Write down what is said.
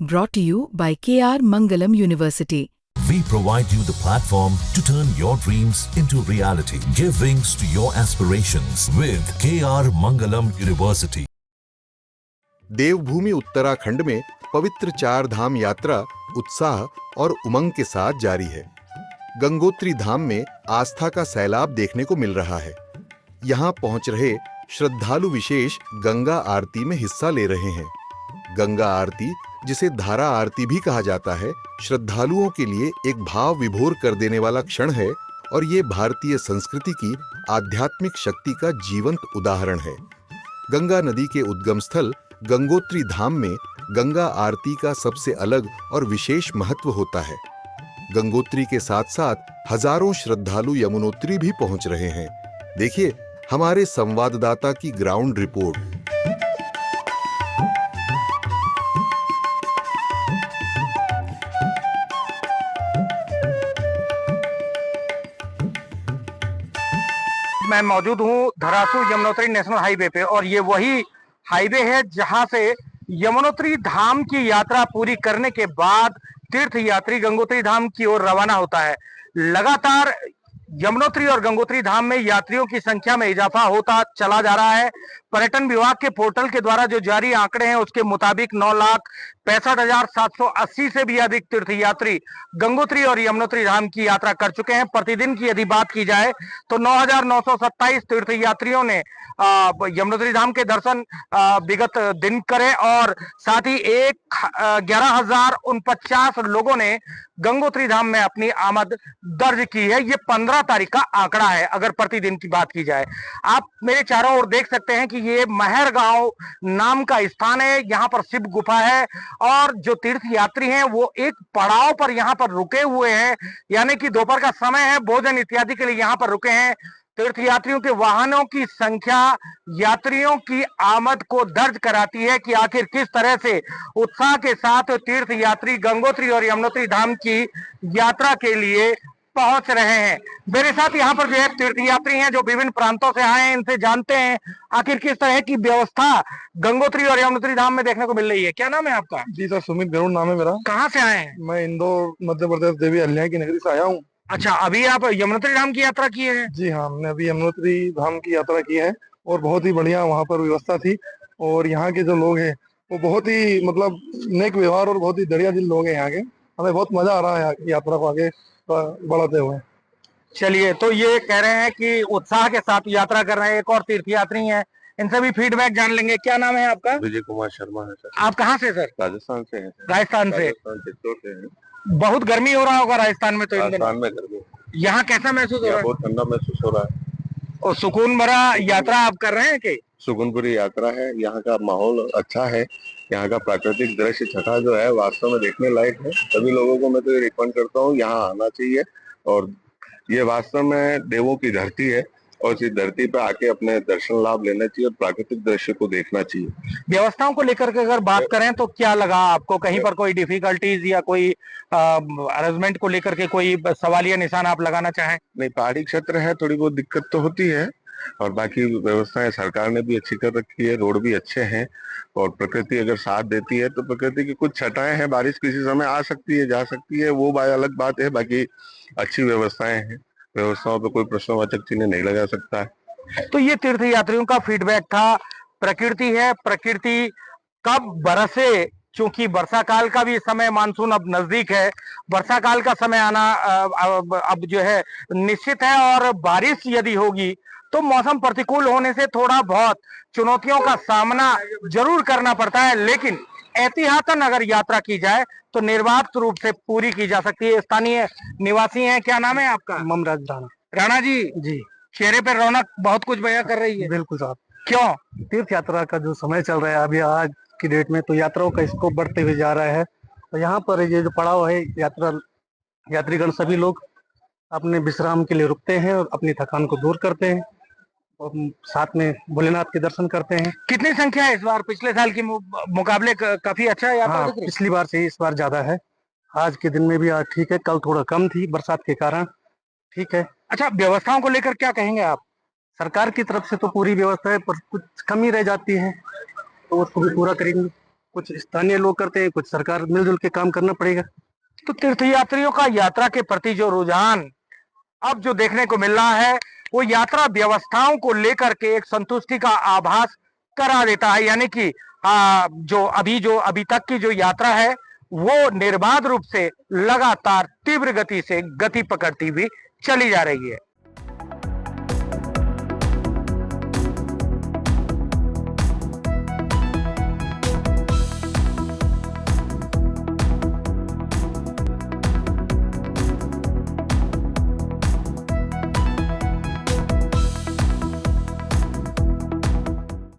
Brought to you by KR Mangalam University. We provide you the platform to turn your dreams into reality. Give wings to your aspirations with KR Mangalam University. देवभूमि उत्तराखंड में पवित्र चार धाम यात्रा उत्साह और उमंग के साथ जारी है। गंगोत्री धाम में आस्था का सैलाब देखने को मिल रहा है। यहाँ पहुंच रहे श्रद्धालु विशेष गंगा आरती में हिस्सा ले रहे हैं। गंगा आरती, जिसे धारा आरती भी कहा जाता है, श्रद्धालुओं के लिए एक भाव विभोर कर देने वाला क्षण है और ये भारतीय संस्कृति की आध्यात्मिक शक्ति का जीवंत उदाहरण है। गंगा नदी के उद्गम स्थल गंगोत्री धाम में गंगा आरती का सबसे अलग और विशेष महत्व होता है। गंगोत्री के साथ साथ हजारों श्रद्धालु यमुनोत्री भी पहुंच रहे हैं। देखिए हमारे संवाददाता की ग्राउंड रिपोर्ट। मैं मौजूद हूँ धरासू यमुनोत्री नेशनल हाईवे पे और ये वही हाईवे है जहां से यमुनोत्री धाम की यात्रा पूरी करने के बाद तीर्थ यात्री गंगोत्री धाम की ओर रवाना होता है। लगातार यमुनोत्री और गंगोत्री धाम में यात्रियों की संख्या में इजाफा होता चला जा रहा है। पर्यटन विभाग के पोर्टल के द्वारा जो जारी आंकड़े हैं उसके मुताबिक 9,65,780 से भी अधिक तीर्थ यात्री गंगोत्री और यमुनोत्री धाम की यात्रा कर चुके हैं। प्रतिदिन की यदि बात की जाए तो 9,927 तीर्थ यात्रियों ने यमुनोत्री धाम के दर्शन विगत दिन करे और साथ ही 11,049 लोगों ने गंगोत्री धाम में अपनी आमद दर्ज की है। ये 15 तारीख का आंकड़ा है अगर प्रतिदिन की बात की जाए। आप मेरे चारों ओर देख सकते हैं कि ये महर गांव नाम का स्थान है। यहाँ पर शिव गुफा है और जो तीर्थ यात्री हैं वो एक पड़ाव पर यहाँ पर रुके हुए हैं, यानी कि दोपहर का समय है, भोजन इत्यादि के लिए यहाँ पर रुके हैं। तीर्थ यात्रियों के वाहनों की संख्या यात्रियों की आमद को दर्ज कराती है कि आखिर किस तरह से उत्साह के साथ तीर्थ यात्री गंगोत्री और यमुनोत्री धाम की यात्रा के लिए पहुंच रहे हैं। मेरे साथ यहाँ पर जो है तीर्थ यात्री हैं जो विभिन्न प्रांतों से आए हैं, इनसे जानते हैं आखिर किस तरह की व्यवस्था गंगोत्री और यमुनोत्री धाम में देखने को मिल रही है। क्या नाम है आपका? जी सर, सुमित गरुड़ नाम है मेरा। कहाँ से आए हैं? मैं इंदौर मध्य प्रदेश देवी अहिल्या की नगरी से आया हूँ। अच्छा, अभी आप यमुनोत्री धाम की यात्रा किए हैं? जी हाँ, हमने अभी यमुनोत्री धाम की यात्रा की है और बहुत ही बढ़िया वहाँ पर व्यवस्था थी और यहाँ के जो लोग हैं वो बहुत ही मतलब नेक व्यवहार और बहुत ही दरिया दिल लोग हैं यहाँ के। हमें बहुत मजा आ रहा है यात्रा को आगे बढ़ाते हुए। चलिए, तो ये कह रहे हैं कि उत्साह के साथ यात्रा कर रहे हैं। एक और तीर्थ यात्री हैं, इनसे भी फीडबैक जान लेंगे। क्या नाम है आपका? विजय कुमार शर्मा है सर। आप कहाँ से सर? राजस्थान से हैं। राजस्थान से। बहुत गर्मी हो रहा होगा राजस्थान में तो इन दिनों। राजस्थान में गर्मी। यहाँ कैसा महसूस हो रहा है? बहुत ठंडा महसूस हो रहा है और सुकून भरा यात्रा आप कर रहे हैं कि? सुकूनपुरी यात्रा है। यहाँ का माहौल अच्छा है। यहाँ का प्राकृतिक दृश्य छटा जो है वास्तव में देखने लायक है। सभी लोगों को मैं तो ये रिकमेंड करता हूँ यहाँ आना चाहिए और ये वास्तव में देवों की धरती है और इस धरती पे आके अपने दर्शन लाभ लेना चाहिए और प्राकृतिक दृश्य को देखना चाहिए। व्यवस्थाओं को लेकर के अगर बात करें तो क्या लगा आपको? कहीं पर कोई डिफिकल्टीज या कोई अरेंजमेंट को लेकर के कोई सवालिया निशान आप लगाना चाहें? नहीं, पहाड़ी क्षेत्र है, थोड़ी बहुत दिक्कत तो होती है और बाकी व्यवस्थाएं सरकार ने भी अच्छी कर रखी है। रोड भी अच्छे हैं और प्रकृति अगर साथ देती है तो प्रकृति की कुछ छटाएं हैं, बारिश किसी समय आ सकती है, जा सकती है, वो अलग बात है। बाकी अच्छी व्यवस्थाएं हैं, व्यवस्थाओं पे कोई प्रश्नवाचक चिन्ह नहीं लगा सकता है। तो ये तीर्थ यात्रियों का फीडबैक था। प्रकृति है, प्रकृति कब बरसे, क्योंकि वर्षा काल का भी समय, मानसून अब नजदीक है, वर्षा काल का समय आना अब जो है निश्चित है और बारिश यदि होगी तो मौसम प्रतिकूल होने से थोड़ा बहुत चुनौतियों का सामना जरूर करना पड़ता है, लेकिन एहतियातन अगर यात्रा की जाए तो निर्बाध रूप से पूरी की जा सकती है। स्थानीय निवासी हैं, क्या नाम है आपका? ममराज राणा। राणा जी, चेहरे पर रौनक बहुत कुछ बयां कर रही है। बिल्कुल साहब। क्यों? तीर्थ यात्रा का जो समय चल रहा है अभी आज की डेट में, तो यात्राओं का स्कोप बढ़ते हुए जा रहा है और यहाँ पर ये जो पड़ाव है, यात्रीगण सभी लोग अपने विश्राम के लिए रुकते हैं और अपनी थकान को दूर करते हैं और साथ में भोलेनाथ के दर्शन करते हैं। कितनी संख्या है इस बार? पिछले साल के मुकाबले काफी अच्छा है यात्रा। हाँ, पिछली बार से इस बार ज्यादा है। आज के दिन में भी आज ठीक है, कल थोड़ा कम थी बरसात के कारण। ठीक है। अच्छा, व्यवस्थाओं को लेकर क्या कहेंगे आप? सरकार की तरफ से तो पूरी व्यवस्था है पर कुछ कमी रह जाती है तो उसको भी पूरा करेंगे। कुछ स्थानीय लोग करते हैं, कुछ सरकार मिलजुल के काम करना पड़ेगा। तो तीर्थयात्रियों का यात्रा के प्रति जो रुझान अब जो देखने को मिल रहा है वो यात्रा व्यवस्थाओं को लेकर के एक संतुष्टि का आभास करा देता है, यानी कि जो अभी तक की जो यात्रा है वो निर्बाध रूप से लगातार तीव्र गति से गति पकड़ती हुई चली जा रही है।